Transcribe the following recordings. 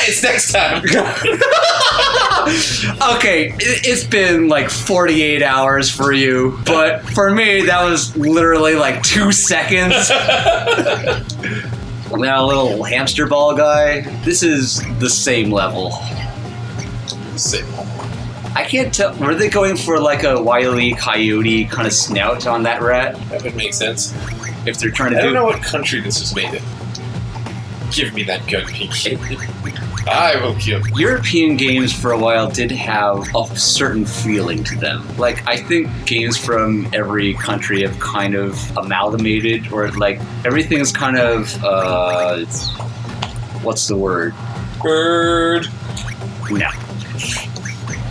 Science next time! Okay, it's been like 48 hours for you, but for me, that was literally like 2 seconds. Now, little hamster ball guy, this is the same level. Same. I can't tell, were they going for like a Wile E. Coyote kind of snout on that rat? That would make sense. If they're trying to I don't know what country this was made in. Give me that gun, Pinky. I will kill you. European games for a while did have a certain feeling to them. Like, I think games from every country have kind of amalgamated, or like, everything is kind of, what's the word? Bird. No.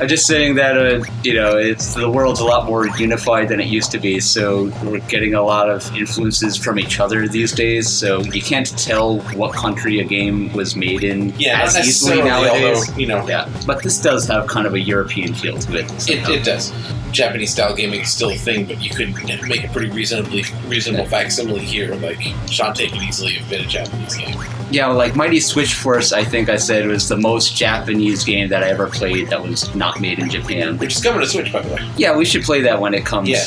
I'm just saying that, it's the world's a lot more unified than it used to be, so we're getting a lot of influences from each other these days, so you can't tell what country a game was made in as easily nowadays. Although, Yeah, but this does have kind of a European feel to it. It does. Japanese-style gaming is still a thing, but you could make a pretty reasonable facsimile here. Like, Shantae could easily have been a Japanese game. Yeah, like Mighty Switch Force, I think I said, was the most Japanese game that I ever played that was not made in Japan. Which is coming to Switch, by the way. Yeah, we should play that when it comes. Yeah.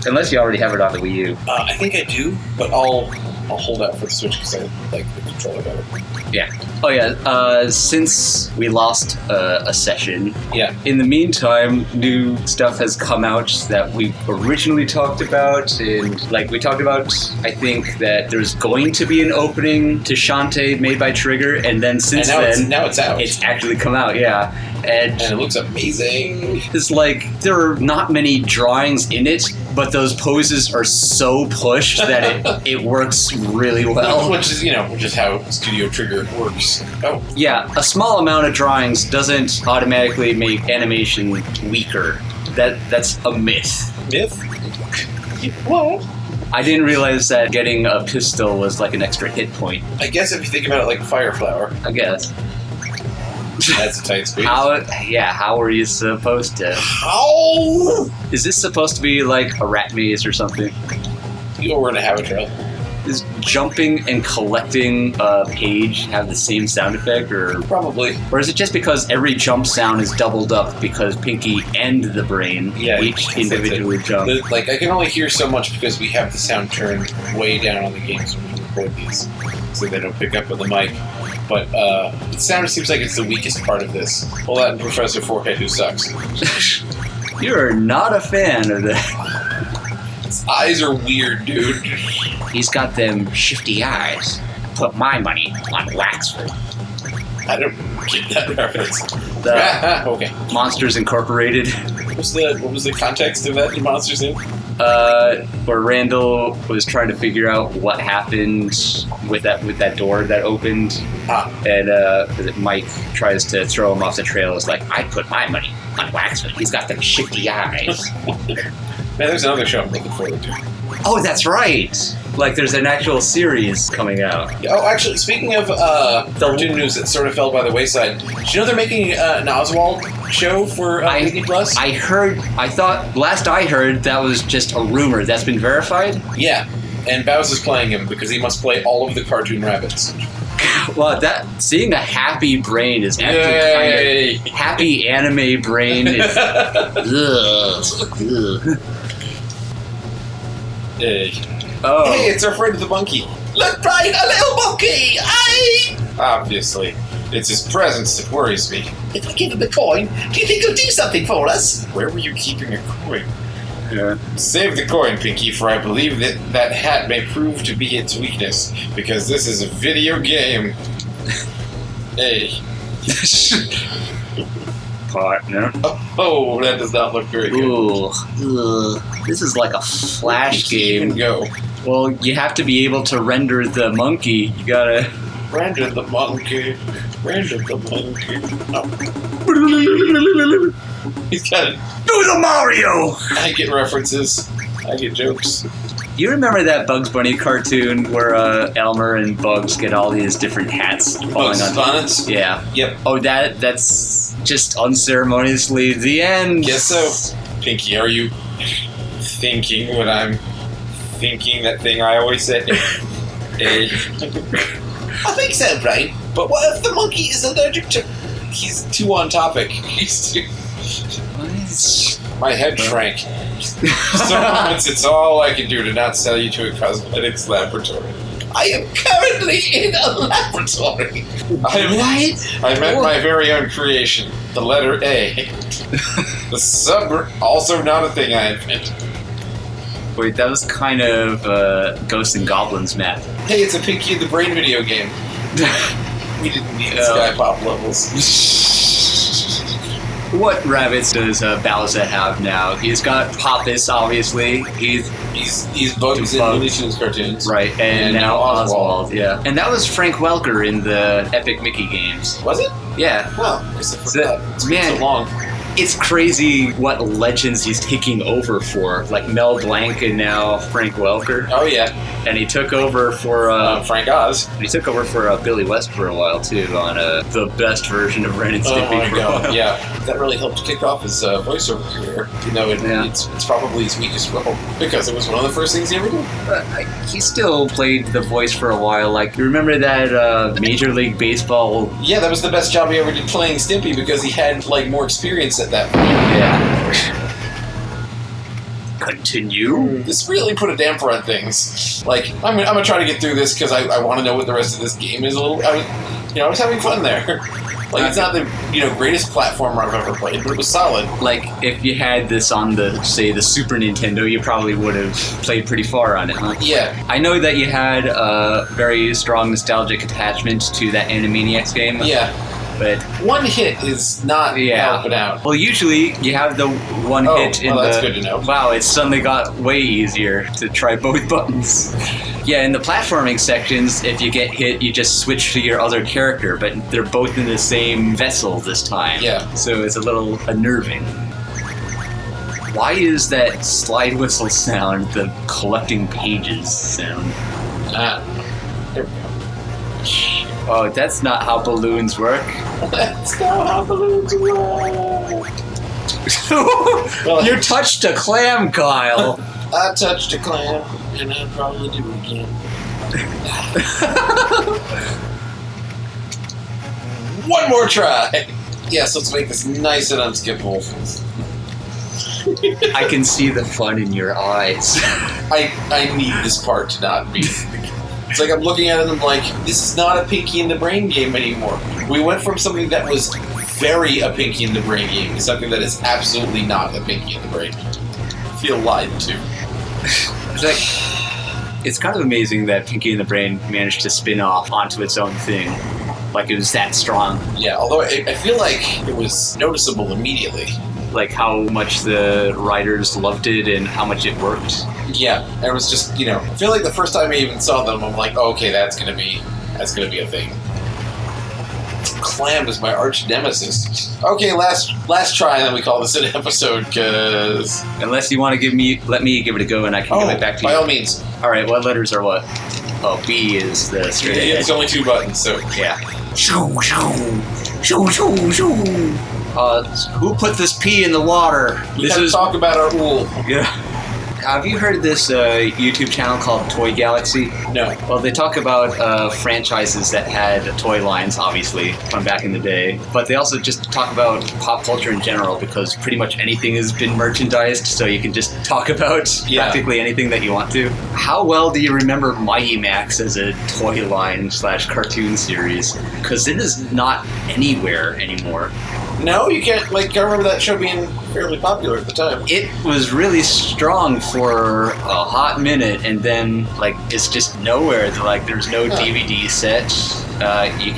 Unless you already have it on the Wii U. I think I do, but I'll hold out for the Switch because I like the controller better. Yeah. Oh yeah. Since we lost a session, yeah. In the meantime, new stuff has come out that we originally talked about, and like we talked about, I think that there's going to be an opening to Shantae made by Trigger, and then since then, now it's out. It's actually come out. Yeah. And it looks amazing. It's like there are not many drawings in it, but those poses are so pushed that it works really well. Which is how Studio Trigger works. Oh. Yeah, a small amount of drawings doesn't automatically make animation weaker. That's a myth. Myth? What? I didn't realize that getting a pistol was like an extra hit point. I guess if you think about it like Fire Flower. I guess. That's a tight squeeze. How are you supposed to? How? Is this supposed to be like a rat maze or something? We're in a habit trail. Is jumping and collecting a page have the same sound effect, or probably? Or is it just because every jump sound is doubled up because Pinky and the brain each individually jump? I can only hear so much because we have the sound turned way down on the games when we record these, so they don't pick up with the mic. But the sound seems like it's the weakest part of this. Well, that and Professor Forehead, who sucks. You're not a fan of that. His eyes are weird, dude. He's got them shifty eyes. Put my money on Waxford. I don't get that reference. Okay. Monsters Incorporated. What was the context of that in Monsters Inc.? Where Randall was trying to figure out what happened with that door that opened. And Mike tries to throw him off the trail. It's like, I put my money on Waxford. He's got them shifty eyes. Man, there's another show I'm looking forward to. Oh, that's right. Like, there's an actual series coming out. Oh, actually, speaking of cartoon news that sort of fell by the wayside, do you know they're making an Oswald show for Disney Plus? Last I heard, that was just a rumor. That's been verified? Yeah, and Bowser is playing him because he must play all of the cartoon rabbits. Well, seeing a happy brain is actually kind of... Happy anime brain is... Oh. Hey, it's our friend the monkey. Look, Brian, a little monkey! Aye! Obviously. It's his presence that worries me. If I give him a coin, do you think he'll do something for us? Where were you keeping a coin? Yeah. Save the coin, Pinky, for I believe that hat may prove to be its weakness, because this is a video game. Hey. Partner. Oh, that does not look very good. Ooh. This is like a flash game. Go. Well, you have to be able to render the monkey. You gotta... Render the monkey. Render the monkey. Oh. He's got it. Do the Mario! I get references. I get jokes. You remember that Bugs Bunny cartoon where Elmer and Bugs get all these different hats falling on bonnets? Yeah. Yep. Oh, that's just unceremoniously the end. Guess so. Pinky, are you thinking what I'm thinking? That thing I always said. I think so, Brian. But what if the monkey is allergic to... He's too on topic. He's too... My head shrank. So moments, it's all I can do to not sell you to a cosmetics laboratory. I am currently in a laboratory. I met my very own creation, the letter A. The sub... Also not a thing I invented. Wait, that was kind of Ghosts and Goblins map. Hey, it's a Pinky in the Brain video game. We didn't need Sky Pop levels. What rabbits does Bowser have now? He's got Poppus, obviously. He's Bugs in Looney Tunes cartoons. Right, and now Oswald, yeah. And that was Frank Welker in the Epic Mickey games. Was it? Yeah. Well, I guess I forgot. It's been so long. It's crazy what legends he's taking over for, like Mel Blanc and now Frank Welker. Oh yeah, and he took over for Frank Oz. He took over for Billy West for a while too on the best version of Ren and Stimpy. Oh my god, yeah, that really helped kick off his voiceover career. You know, it's probably his weakest role because it was one of the first things he ever did. He still played the voice for a while. Like, you remember that Major League Baseball? Yeah, that was the best job he ever did playing Stimpy because he had like more experience at that point. Yeah. Continue. This really put a damper on things. Like, I'm gonna try to get through this because I want to know what the rest of this game is a little. I was having fun there. Like, it's not the greatest platformer I've ever played, but it was solid. Like, if you had this on the Super Nintendo, you probably would have played pretty far on it, huh? Yeah. I know that you had a very strong nostalgic attachment to that Animaniacs game. Yeah. But one hit is not helping out. Well, usually you have the one hit in that's good to know. Wow, it suddenly got way easier to try both buttons. Yeah, in the platforming sections, if you get hit, you just switch to your other character, but they're both in the same vessel this time. Yeah. So it's a little unnerving. Why is that slide whistle sound the collecting pages sound? There we go. Oh, that's not how balloons work. That's not how balloons work. You touched a clam, Kyle. I touched a clam, and I'd probably do it again. One more try. Yes, let's make this nice and unskippable. I can see the fun in your eyes. I need this part to not be. It's like I'm looking at it and I'm like, this is not a Pinky in the Brain game anymore. We went from something that was very a Pinky in the Brain game to something that is absolutely not a Pinky in the Brain game. I feel lied to. It's kind of amazing that Pinky in the Brain managed to spin off onto its own thing. Like, it was that strong. Yeah, although I feel like it was noticeable immediately. Like how much the writers loved it and how much it worked. Yeah, and it was just, I feel like the first time I even saw them, I'm like, oh, okay, that's gonna be a thing. Clam is my arch nemesis. Okay, last try, and then we call this an episode, because... Unless you want to let me give it a go, and I can give it back to you. By all means. All right, what letters are what? Oh, B is the straight ahead. It's only 2 buttons, so... Yeah. Shoo, shoo, shoo, shoo, shoo. Who put this pea in the water? We gotta talk about our wool. Yeah. Have you heard this YouTube channel called Toy Galaxy? No. Well, they talk about franchises that had toy lines, obviously, from back in the day. But they also just talk about pop culture in general, because pretty much anything has been merchandised, so you can just talk about practically anything that you want to. How well do you remember Mighty Max as a toy line / cartoon series? Because it is not anywhere anymore. No, you can't. I remember that show being fairly popular at the time. It was really strong for a hot minute, and then it's just nowhere. There's no DVD set. You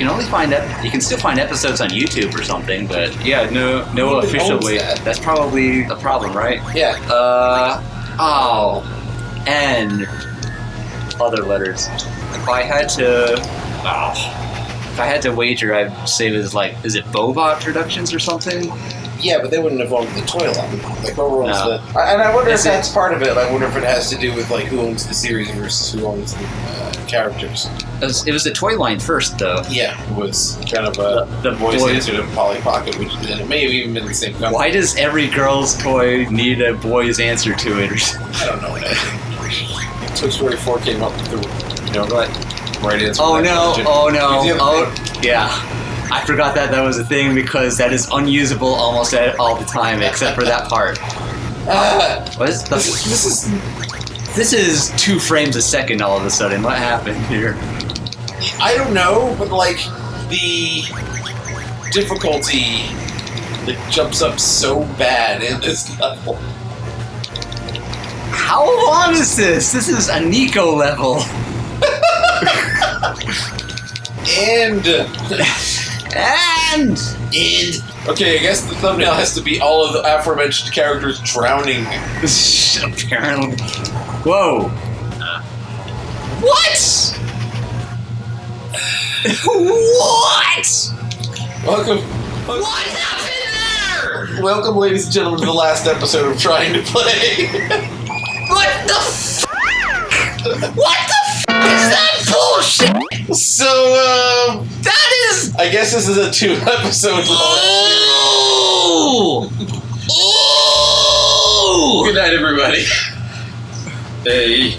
can still find episodes on YouTube or something, but yeah, no official way. That's probably the problem, right? Yeah. N. Other letters. If I had to wager, I'd say it was is it Bobot Productions or something? Yeah, but they wouldn't have owned the toy line. Whoever owns the... And I wonder if that's part of it. I wonder if it has to do with, who owns the series versus who owns the characters. It was the toy line first, though. Yeah, it was kind of the boys' answer to Polly Pocket, which it may have even been the same company. Why does every girl's toy need a boy's answer to it? I don't know. Toy Story 4 came up with the... What? right answer. Oh to that no! question. Oh no! Here's the other thing. Oh yeah! I forgot that was a thing because that is unusable almost all the time, except for that part. What is the? This is 2 frames a second. All of a sudden, what happened here? I don't know, but like the difficulty that jumps up so bad in this level. How long is this? This is a Nico level. And okay, I guess the thumbnail has to be all of the aforementioned characters drowning. Apparently. Whoa. What? What? Welcome. What happened there? Welcome, ladies and gentlemen, to the last episode of Trying to Play. What the f? What the f is that bullshit? So, That is. I guess this is a 2-episode long. Ooh! Ooh! Good night, everybody. Hey.